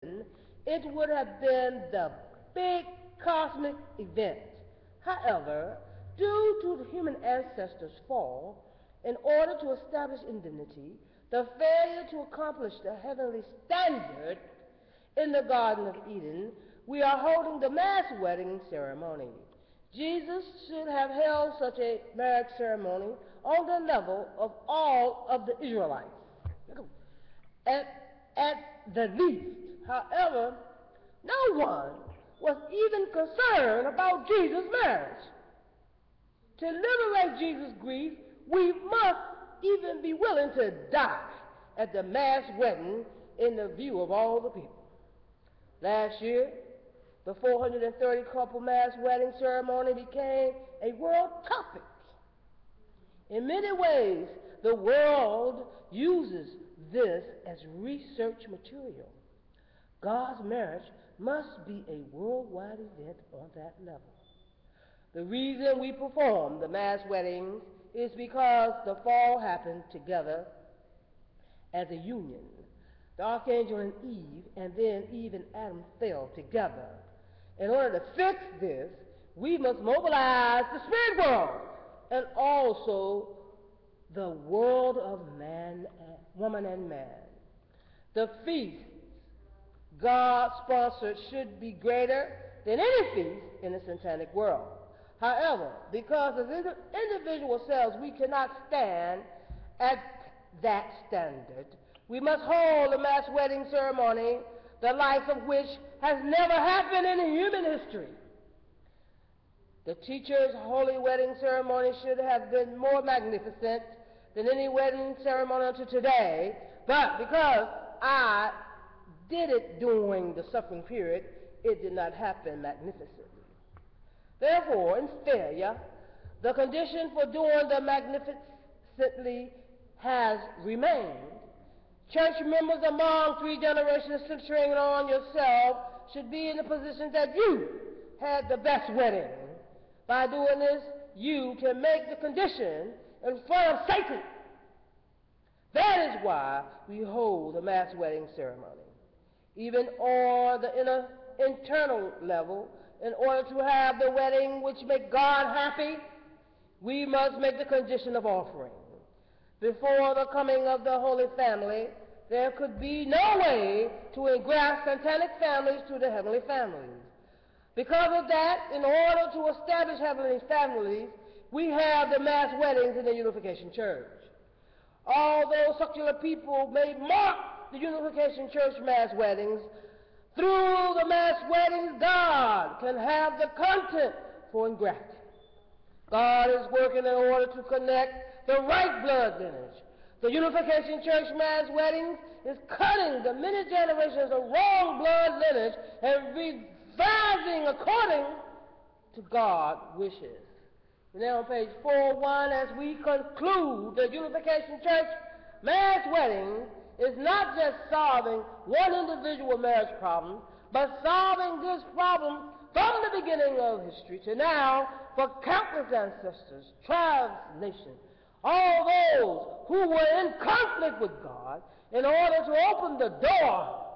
it would have been the big cosmic event. However, due to the human ancestors' fall, in order to establish indemnity, the failure to accomplish the heavenly standard in the Garden of Eden, we are holding the mass wedding ceremony. Jesus should have held such a marriage ceremony on the level of all of the Israelites, at the least. However, no one was even concerned about Jesus' marriage. To liberate Jesus' grief, we must even be willing to die at the mass wedding in the view of all the people. Last year, the 430 couple mass wedding ceremony became a world topic. In many ways, the world uses this as research material. God's marriage must be a worldwide event on that level. The reason we perform the mass weddings is because the fall happened together as a union. The archangel and Eve, and then Eve and Adam fell together. In order to fix this, we must mobilize the spirit world and also the world of man, woman and man. The feasts God sponsored should be greater than any feast in the satanic world. However, because as individual selves we cannot stand at that standard, we must hold a mass wedding ceremony, the like of which has never happened in human history. The teacher's holy wedding ceremony should have been more magnificent than any wedding ceremony until today, but because I did it during the suffering period, it did not happen magnificently. Therefore, in failure, the condition for doing the magnificently has remained. Church members among 3 generations centering on yourself should be in the position that you had the best wedding. By doing this, you can make the condition in front of Satan. That is why we hold the mass wedding ceremony. Even on the internal level, in order to have the wedding which make God happy, we must make the condition of offering. Before the coming of the Holy Family, there could be no way to engraft satanic families to the heavenly families. Because of that, in order to establish heavenly families, we have the mass weddings in the Unification Church. Although secular people may mock the Unification Church mass weddings, through the mass weddings, God can have the content for engrafting. God is working in order to connect the right blood lineage. The Unification Church mass weddings is cutting the many generations of wrong blood lineage and revising according to God's wishes. We're now on page 4:1. As we conclude, the Unification Church mass wedding is not just solving one individual marriage problem, but solving this problem from the beginning of history to now for countless ancestors, tribes, nations, all those who were in conflict with God, in order to open the door.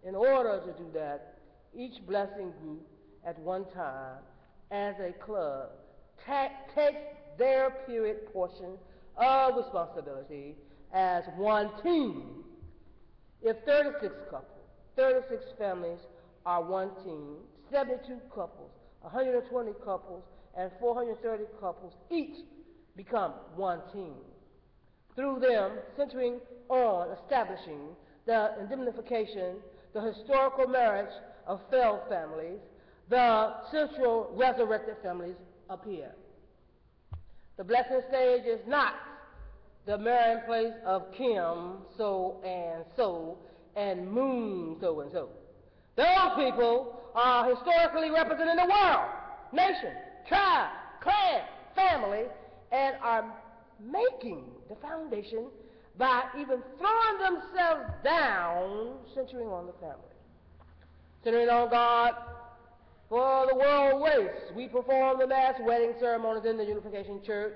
In order to do that, each blessing group at one time, as a club, takes their period portion of responsibility as one team. If 36 couples, 36 families are one team, 72 couples, 120 couples, and 430 couples each become one team. Through them, centering on establishing the indemnification, the historical marriage of failed families, the central resurrected families appear. The blessing stage is not the marrying place of Kim, so, and Moon, so and so. Those people are historically representing the world, nation, tribe, clan, family, and are making the foundation by even throwing themselves down, centering on the family. Centering on God, for the world race, we perform the mass wedding ceremonies in the Unification Church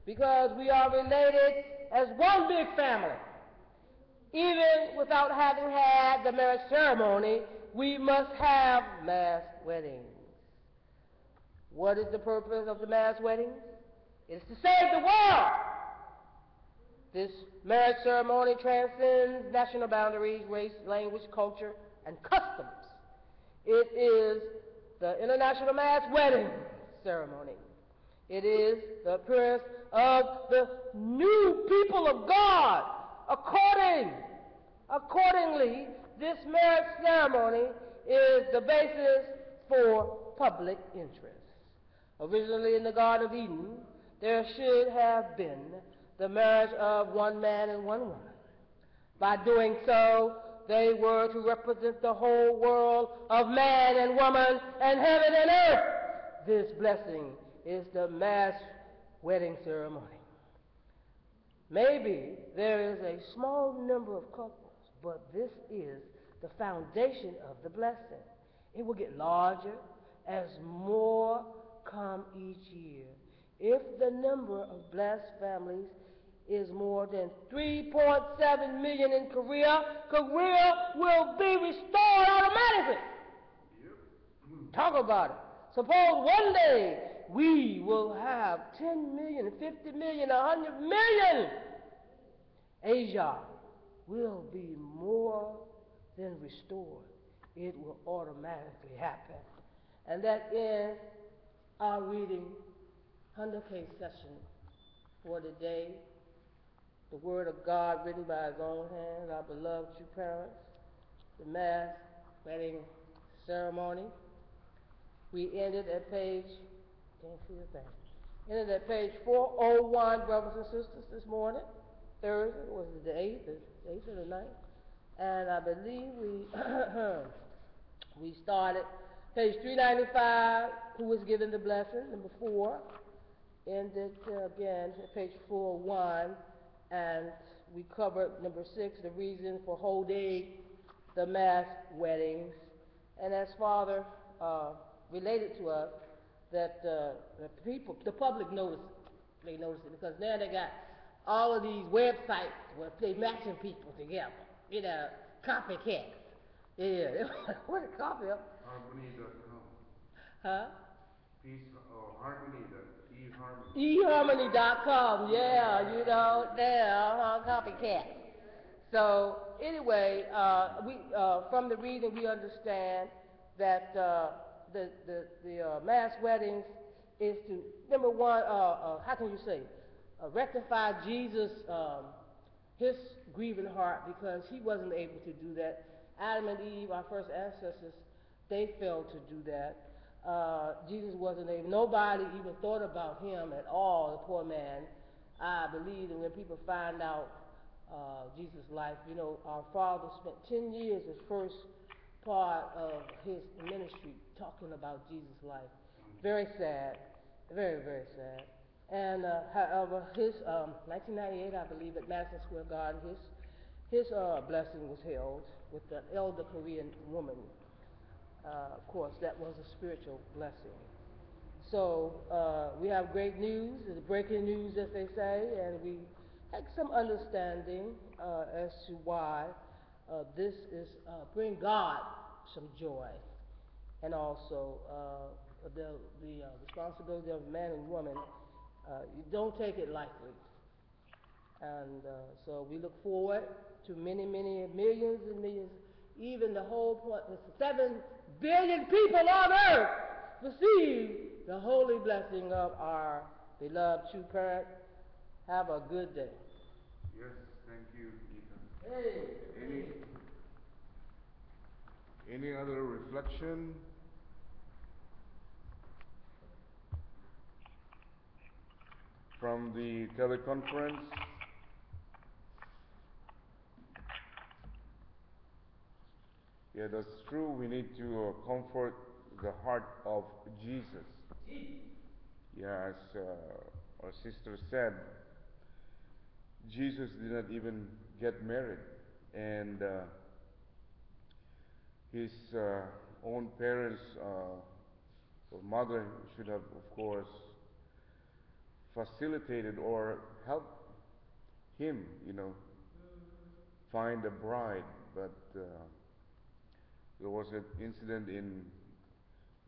because we are related as one big family. Even without having had the marriage ceremony, we must have mass weddings. What is the purpose of the mass weddings? It is to save the world. This marriage ceremony transcends national boundaries, race, language, culture, and customs. It is the International Mass Wedding Ceremony. It is the appearance of the new people of God. Accordingly, this marriage ceremony is the basis for public interest. Originally in the Garden of Eden, there should have been the marriage of one man and one woman. By doing so, they were to represent the whole world of man and woman and heaven and earth. This blessing is the mass wedding ceremony. Maybe there is a small number of couples, but this is the foundation of the blessing. It will get larger as more come each year. If the number of blessed families is more than 3.7 million in Korea, Korea will be restored automatically. Yep. Talk about it. Suppose one day we will have 10 million, 50 million, 100 million. Asia will be more than restored. It will automatically happen. And that ends our reading 100K session for today. The Word of God written by His own hand, our beloved true parents, the mass wedding ceremony. We ended at page, can't see the thing, ended at page 401, brothers and sisters, this morning, Thursday, was it the 8th or the 9th? And I believe we started page 395, who was given the blessing, number 4, ended again at page 401, and we covered number 6, the reason for holding the mass weddings. And as Father related to us, that the public noticed it. They noticed it because now they got all of these websites where they matching people together. You know, copycats. Yeah, what a copy of? Harmony.com. Huh? Peace, Harmony, eHarmony.com, yeah, you know, there, copycat. So anyway, we from the reading we understand that the mass weddings is to, number one, how can you say, rectify Jesus, his grieving heart, because he wasn't able to do that. Adam and Eve, our first ancestors, they failed to do that. Jesus wasn't able, nobody even thought about him at all, the poor man. I believe that when people find out Jesus' life, you know, our Father spent 10 years, his first part of his ministry, talking about Jesus' life. Very sad, very, very sad. And however, his 1998, I believe, at Madison Square Garden, his blessing was held with an elder Korean woman. Of course, that was a spiritual blessing. So we have great news, it's breaking news, as they say, and we had some understanding as to why this is bring God some joy, and also the responsibility of man and woman. You don't take it lightly, and so we look forward to many, many millions and millions, even the whole point, the 7 billion people on earth receive the holy blessing of our beloved true parent. Have a good day. Yes, thank you, Nita. Any other reflection? From the teleconference? Yeah, that's true. We need to comfort the heart of Jesus. Yeah, as our sister said, Jesus did not even get married, and his own parents or mother should have, of course, facilitated or helped him, you know, find a bride, but there was an incident in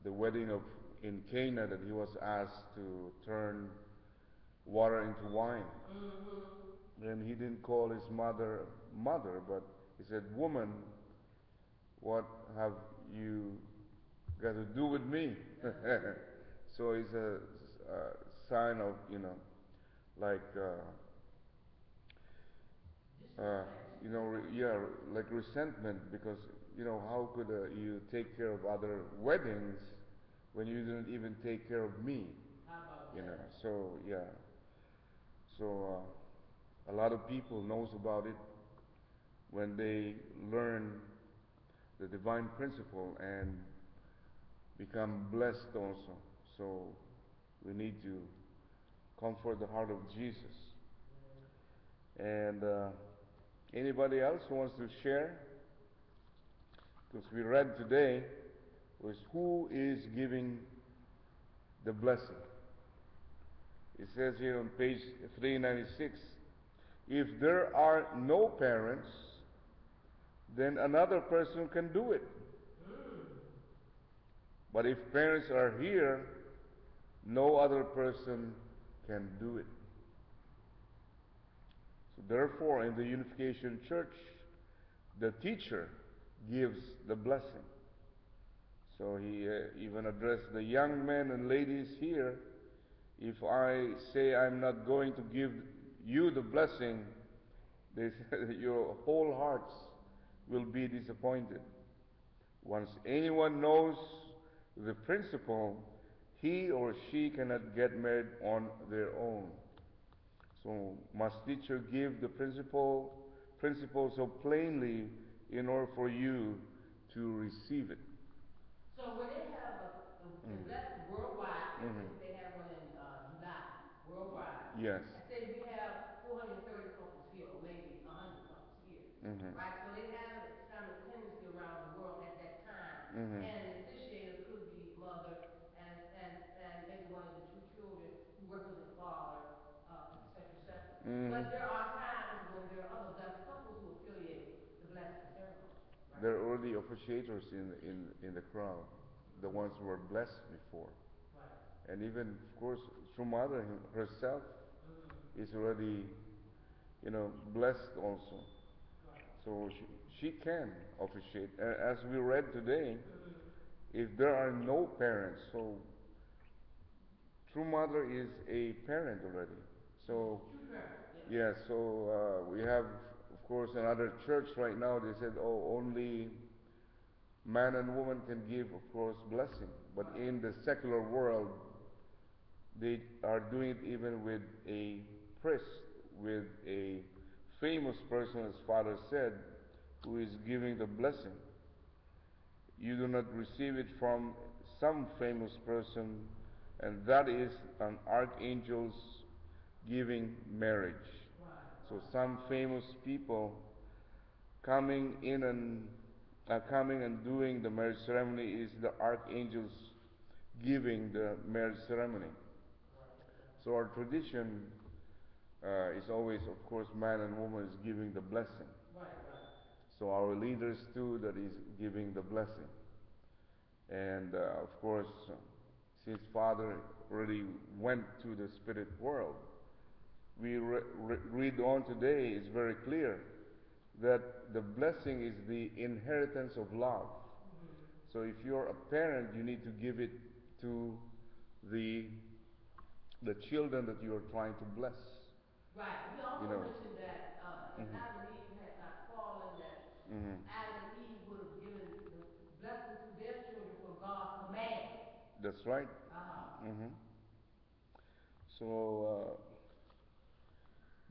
the wedding of in Cana that he was asked to turn water into wine. And he didn't call his mother mother, but he said, "Woman, what have you got to do with me?" So it's a sign of, like, yeah, like resentment, because, how could you take care of other weddings when you didn't even take care of me? How about You know, that? so yeah, so a lot of people knows about it when they learn the divine principle and become blessed also. So we need to comfort the heart of Jesus. And anybody else who wants to share? Because we read today was who is giving the blessing. It says here on page 396, if there are no parents, then another person can do it. But if parents are here, no other person can do it. So therefore, in the Unification Church, the teacher gives the blessing. So he even addressed the young men and ladies here. If I say I'm not going to give you the blessing, they said your whole hearts will be disappointed. Once anyone knows the principle, he or she cannot get married on their own. So must teacher give the principle so plainly in order for you to receive it. So when they have a blessing worldwide, for instance, they have one in July, worldwide. Yes. And say we have 430 couples here, or maybe 100 couples here, right? So they have it simultaneously around the world at that time. And the officiator could be mother and maybe one of the two children who represent father, et cetera, et cetera. But there are times when there are other blessed couples who affiliate the blessing ceremony. There are already officiators in the crowd, the ones who were blessed before. Right. And even, of course, Mother herself is already, blessed also. Right. So she can officiate. As we read today, if there are no parents, so True Mother is a parent already. So, True parent, yeah, so we have, of course, another church right now, they said, oh, only man and woman can give, of course, blessing. But in the secular world, they are doing it even with a priest, with a famous person, as Father said, who is giving the blessing. You do not receive it from some famous person, and that is an archangel's giving marriage. So some famous people coming in and coming and doing the marriage ceremony is the archangels giving the marriage ceremony. So our tradition is always, of course, man and woman is giving the blessing. Right. So our leaders too, that is giving the blessing. And of course, since Father already went to the spirit world, we read on today, it's very clear that the blessing is the inheritance of love. So if you're a parent, you need to give it to the children that you are trying to bless. Right. He also mentioned that if Adam and Eve had not fallen, that Adam and Eve would have given the blessing to their children for God's command. That's right. So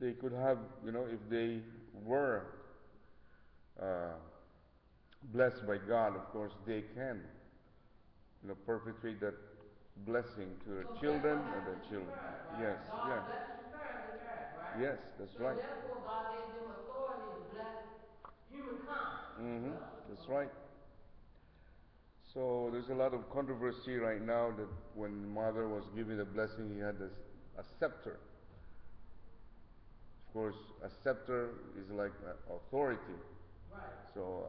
they could have, if they were blessed by God, of course, they can, perpetrate that blessing to their children and their children. Right? Yes, God yeah. blesses through parents and parents, right? Yes, that's so right. Therefore, God gave them authority to bless humankind as well. That's right. So there's a lot of controversy right now that when Mother was giving the blessing, he had a scepter. Of of course, a scepter is like authority. Right. So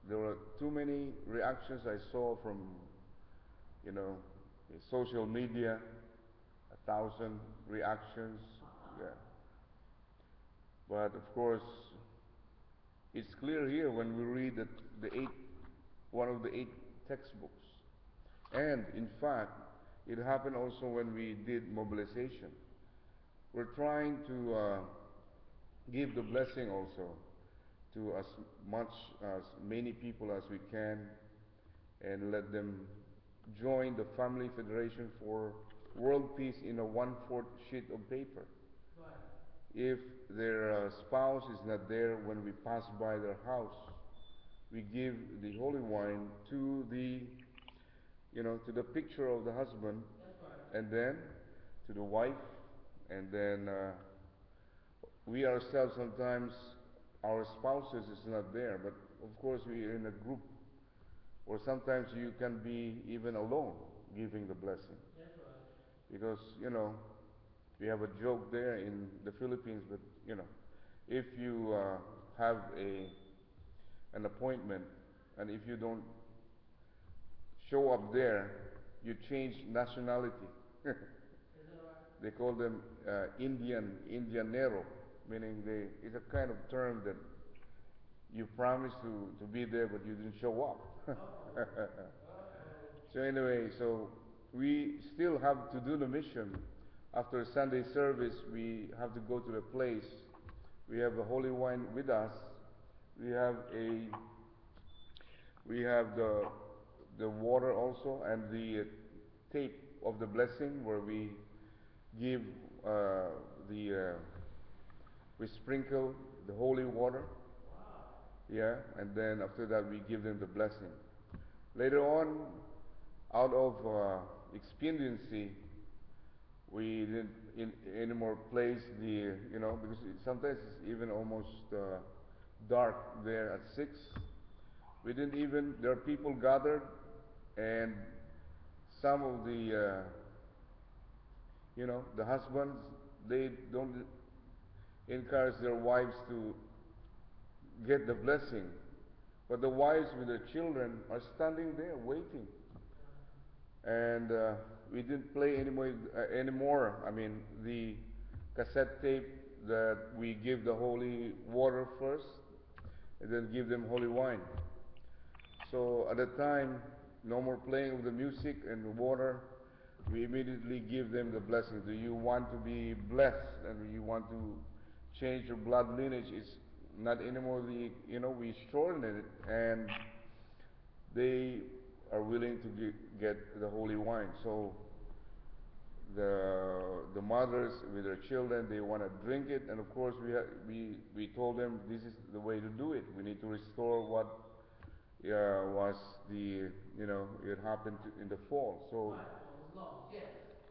there were too many reactions I saw from, you know, social media, 1,000 reactions. Yeah. But of course, it's clear here when we read that one of the 8 textbooks. And in fact, it happened also when we did mobilization. We're trying to give the blessing also to as much as many people as we can, and let them join the Family Federation for World Peace in a 1/4 sheet of paper. Right. If their spouse is not there when we pass by their house, we give the holy wine to the, to the picture of the husband, That's right. and then to the wife, and then we ourselves sometimes, our spouses is not there, but of course we are in a group, or sometimes you can be even alone giving the blessing. That's right. Because, we have a joke there in the Philippines, but, if you have an appointment, and if you don't show up there, you change nationality. Is that right? They call them Indianero, meaning it's a kind of term that you promised to be there, but you didn't show up. Uh-oh. Uh-oh. So anyway, so we still have to do the mission. After Sunday service, we have to go to the place. We have the holy wine with us. We have the water also, and the tape of the blessing, where we give the we sprinkle the holy water. Wow. Yeah, and then after that we give them the blessing. Later on, out of expediency, we didn't anymore place the, because sometimes it's even almost dark there at 6. We didn't even, there are people gathered, and some of the, the husbands, they don't encourage their wives to get the blessing. But the wives with their children are standing there waiting. And we didn't play anymore. I mean, the cassette tape that we give the holy water first, and then give them holy wine. So at the time, no more playing of the music and the water. We immediately give them the blessing. Do you want to be blessed, and you want to change your blood lineage? It's not anymore we shorten it, and they are willing to get the holy wine. So the mothers with their children, they want to drink it, and of course we told them this is the way to do it. We need to restore what was it happened in the fall. So right. What was lost? Yes.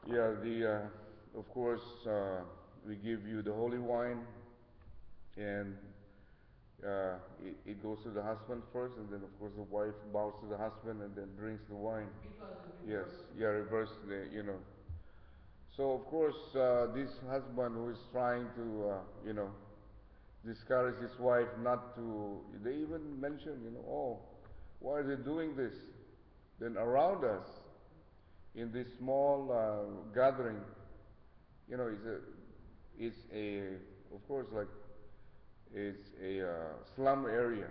yeah, of course we give you the holy wine, and it goes to the husband first, and then of course the wife bows to the husband and then drinks the wine. Because it's Yes, reversed. yeah, reverse the. So of course this husband who is trying to discourage his wife not to. They even mention, oh, why are they doing this? Then around us, in this small gathering, it's a, of course, like it's a slum area.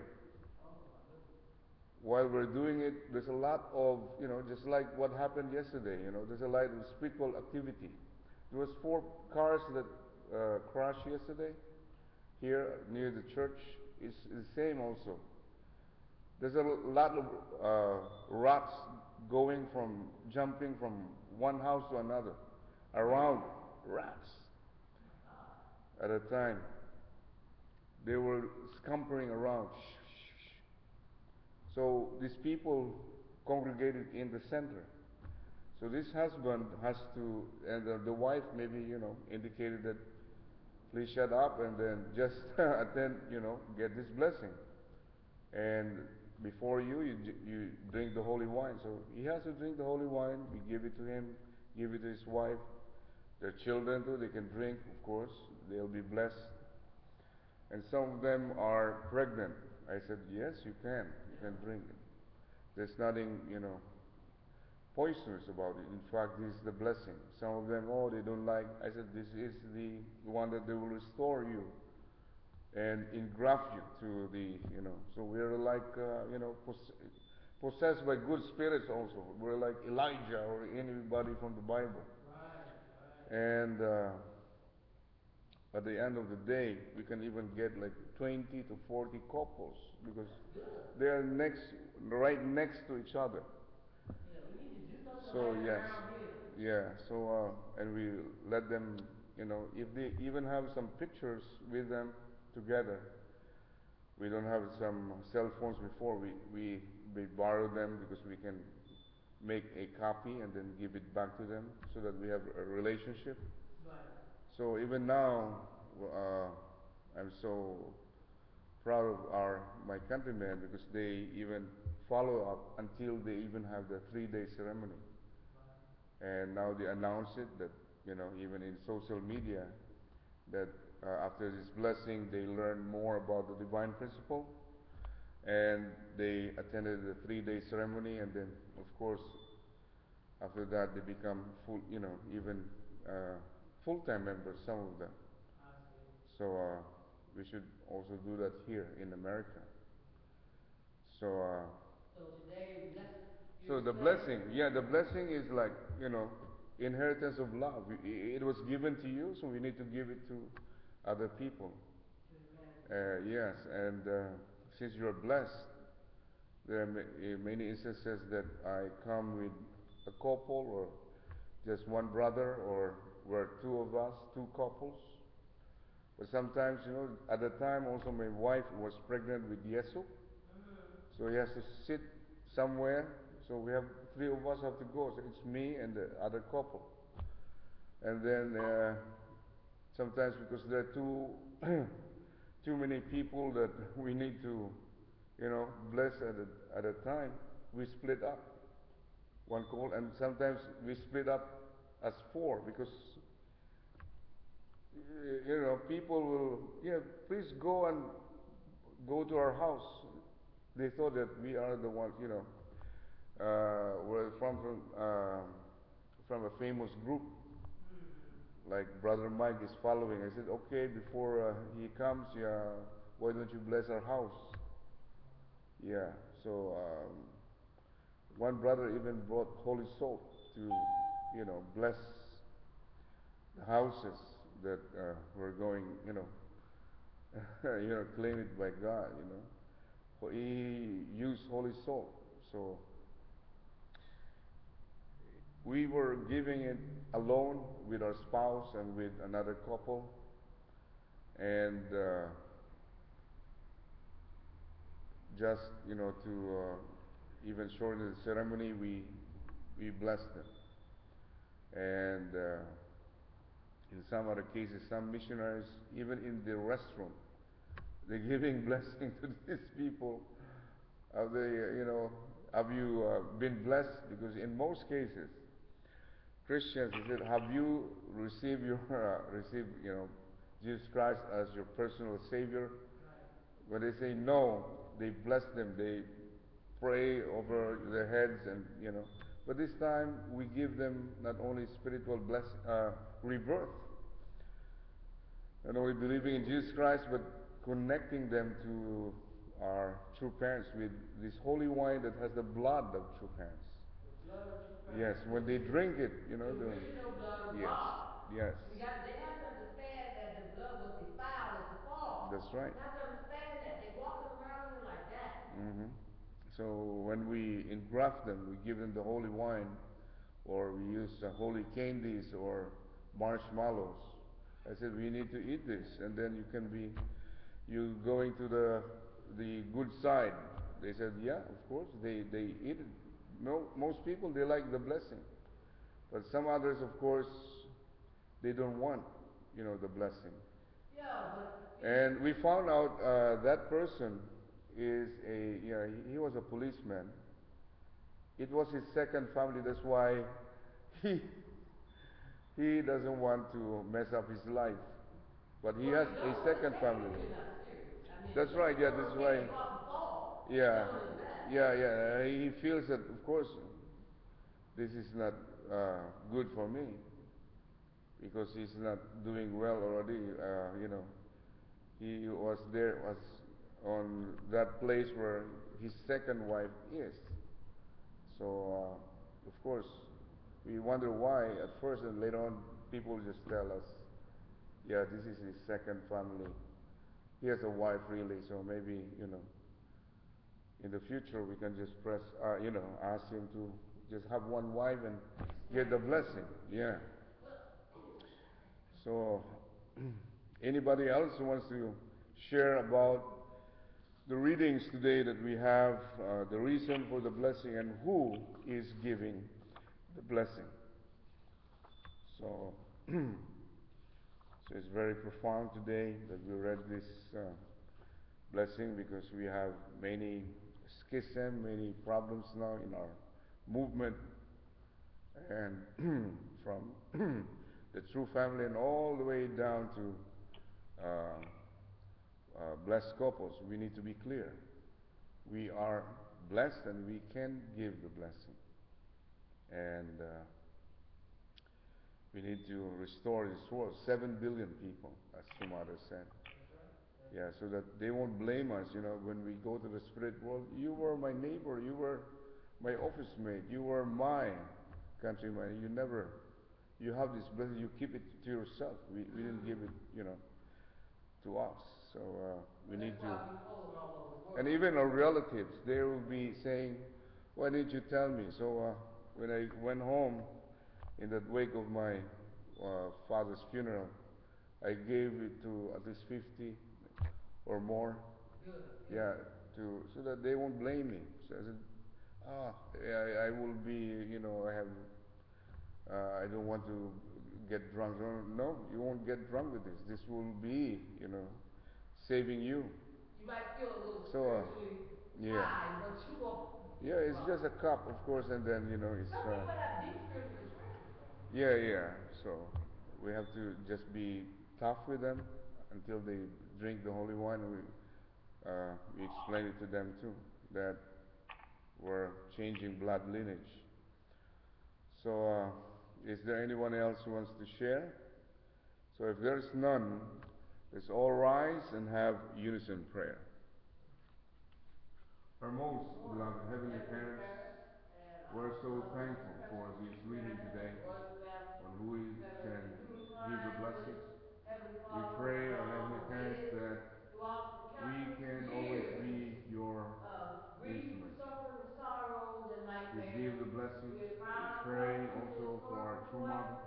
Oh, my goodness. While we're doing it, there's a lot of, just like what happened yesterday, there's a lot of spiritual activity. There was 4 cars that crashed yesterday here near the church. It's the same also. There's a lot of rats jumping from one house to another, around rats at a time. They were scampering around. So these people congregated in the center. So this husband has to, and the wife maybe, indicated that please shut up and then just attend, get this blessing. And before you drink the holy wine. So he has to drink the holy wine. We give it to him, give it to his wife. Their children too, they can drink, of course. They'll be blessed. And some of them are pregnant. I said, yes, you can drink it. There's nothing, poisonous about it. In fact, this is the blessing. Some of them, oh, they don't like. I said, this is the one that they will restore you and engraft you to the, So we're like, possessed by good spirits also. We're like Elijah or anybody from the Bible. And at the end of the day, we can even get like 20 to 40 couples because they are right next to each other. Yeah, we need to do something So like that yes, around here. yeah. So and we let them, if they even have some pictures with them together. We don't have some cell phones before. We borrow them because we can make a copy and then give it back to them so that we have a relationship. Right. So even now, I'm so proud of my countrymen because they even follow up until they even have the 3-day ceremony. And now they announce it that, even in social media, that after this blessing, they learn more about the divine principle. And they attended the 3-day ceremony, and then, of course, after that, they become even full-time members, some of them. So we should also do that here in America. So So today, so the blessing, the blessing is like, inheritance of love. It was given to you, so we need to give it to other people. Yes, and since you are blessed, there are many instances that I come with a couple or just one brother, or we're two of us, two couples. But sometimes, at the time also my wife was pregnant with Yesu, so he has to sit somewhere. So we have 3 of us have to go. So it's me and the other couple. And then sometimes because there are too many people that we need to, bless at a time, we split up one call, and sometimes we split up as 4 because people will, please go to our house. They thought that we are the ones, we're from a famous group, like Brother Mike is following. I said, okay, before he comes, why don't you bless our house? Yeah, so one brother even brought holy salt to, bless the houses that were going, claimed by God, He used holy salt. So we were giving it alone with our spouse and with another couple, and just to even shorten the ceremony, we blessed them. And in some other cases, some missionaries, even in the restroom, they're giving blessing to these people. Have they, have you been blessed? Because in most cases, Christians, they said, have you received Jesus Christ as your personal Savior? When they say no, they bless them. They pray over their heads, and But this time we give them not only spiritual rebirth, not only believing in Jesus Christ, but connecting them to our true parents with this holy wine that has the blood of true parents. Yes, when they drink it, the original blood of yes, God. yes. They have to understand that the blood was defiled at the fall. That's right. They have to understand that. They're walking around here like that. So when we engraft them, we give them the holy wine, or we use holy candies or marshmallows. I said we need to eat this, and then you going to the good side. They said, yeah, of course, they eat it. No, most people, they like the blessing, but some others, of course, they don't want, the blessing. Yeah, but And we found out that person is he was a policeman. It was his second family. That's why he he doesn't want to mess up his life. But he Well, has you a don't want to second say family. you're not serious. I mean, That's you right. don't Yeah, want this to is take why. the cotton fall, Yeah, still on his back. yeah. He feels that, of course, this is not good for me because he's not doing well already. He was on that place where his second wife is. So, of course, we wonder why at first, and later on, people just tell us, yeah, this is his second family. He has a wife, really, so maybe, in the future we can just ask him to just have one wife and get the blessing. Yeah. So, anybody else who wants to share about the readings today that we have, the reason for the blessing, and who is giving the blessing? So, so it's very profound today that we read this blessing because we have many schism, many problems now in our movement, and from the true family and all the way down to blessed couples. We need to be clear. We are blessed and we can give the blessing. And we need to restore this world. 7 billion people, as some others said. Yeah, so that they won't blame us, when we go to the spirit world. You were my neighbor, you were my office mate, you were my countryman. You have this blessing, you keep it to yourself. We didn't give it, to us. So we need to. And even our relatives, they will be saying, why didn't you tell me? So when I went home in the wake of my father's funeral, I gave it to at least 50 or more. Good. Yeah, so that they won't blame me. So I said, yeah, I will be, I don't want to get drunk. No, you won't get drunk with this. This will be, saving you. You might feel a little So, spiritually yeah. high, but you won't. Yeah, it's just a cup, of course, and then, it's. Some people have deep spiritual experiences, though. Yeah. So we have to just be tough with them until they drink the holy wine. And we explain it to them too that we're changing blood lineage. So, is there anyone else who wants to share? So, if there's none, let's all rise and have unison prayer. Our most beloved Heavenly Parents, we're so thankful for this reading today on who we can give the blessing. We pray, our Heavenly Parents, that we can always be your instruments to give the blessing. We pray also for our true mother,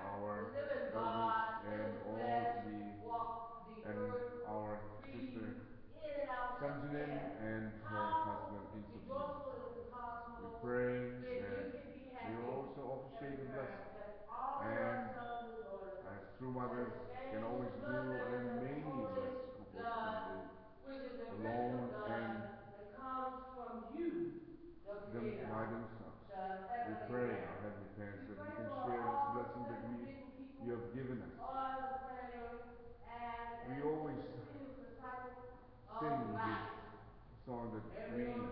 our elders, and all and our sister Sanjanin and her husband Insubji. We pray that they will also appreciate the blessing. And as true mothers can always do, and many blessed couples can live alone and by themselves. We pray, our Heavenly Parents, that we can share this blessing that you have given us. We always sing this song that we can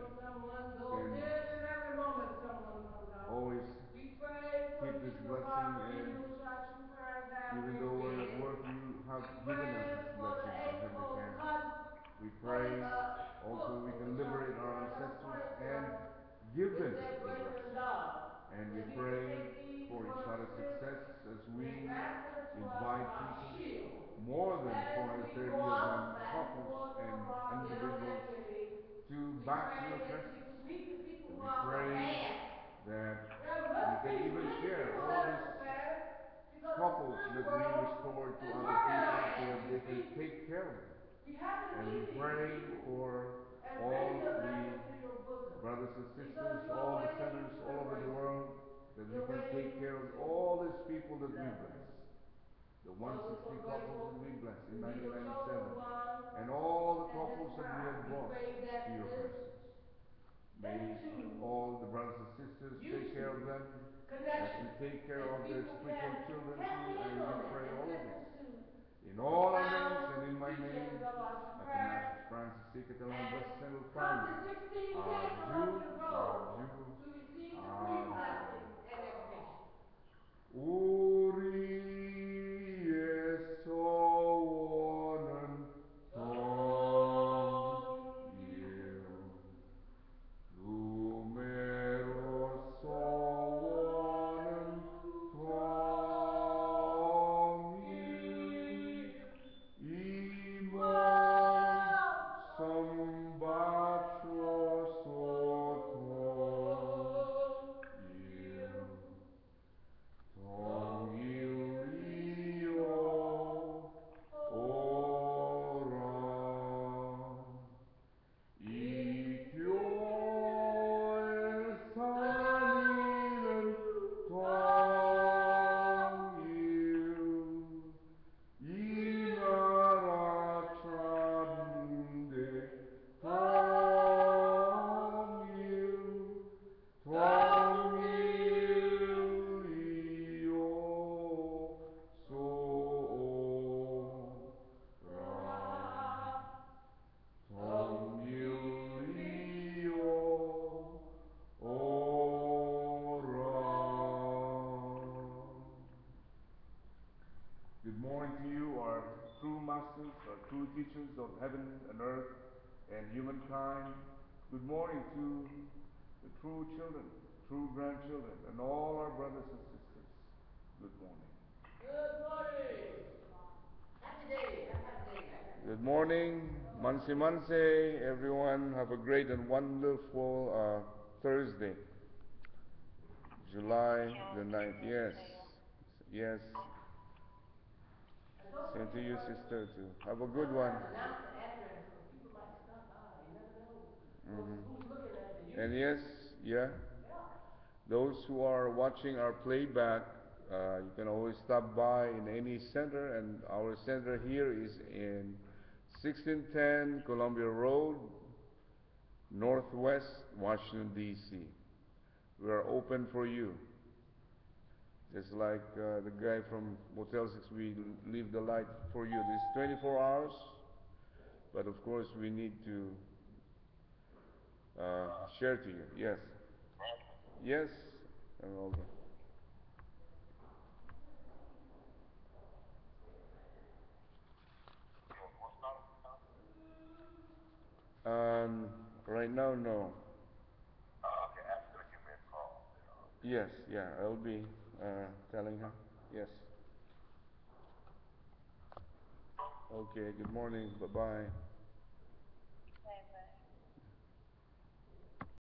always keep this blessing, and even though we're at work, you have given us this blessing, our Heavenly Parents. We pray also we can liberate our ancestors and give them the blessing. And we pray for each other's success as we invite people, more than 430 of them, couples and individuals, to back to your presence. And we pray that we can even share all these couples that we restore to other people so that they can take care of them. And we pray for all the brothers and sisters, all the sinners all over the world, that we can take care of all these people that we bless. The 160 couples that we bless in 1997, and all the couples that we have brought to your presence. May all the brothers and sisters take care of them as we take care of their spiritual children too, and we pray all of this Good morning to you, our true masters, our true teachers of heaven and earth and humankind. Good morning to the true children, true grandchildren, and all our brothers and sisters. Good morning. Good morning. Happy day. Happy day. Good morning. Manse Manse, everyone. Have a great and wonderful Thursday. July the 9th. Yes. Yes. Same to you, sister, too. Have a good one. Announce the address because people might stop by. You never know. Who's looking at the youth? And yes, yeah. Those who are watching our playback, you can always stop by in any center, and our center here is in 1610 Columbia Road, Northwest, Washington, D.C. We are open for you. Just like the guy from Motel 6, we leave the light for you. This 24 hours, but of course we need to share to you. Yes. Yes. Okay. Right now, no. Okay, ask her to give me a call. Yes, yeah, I'll be telling her. Yes. Okay, good morning. Bye-bye.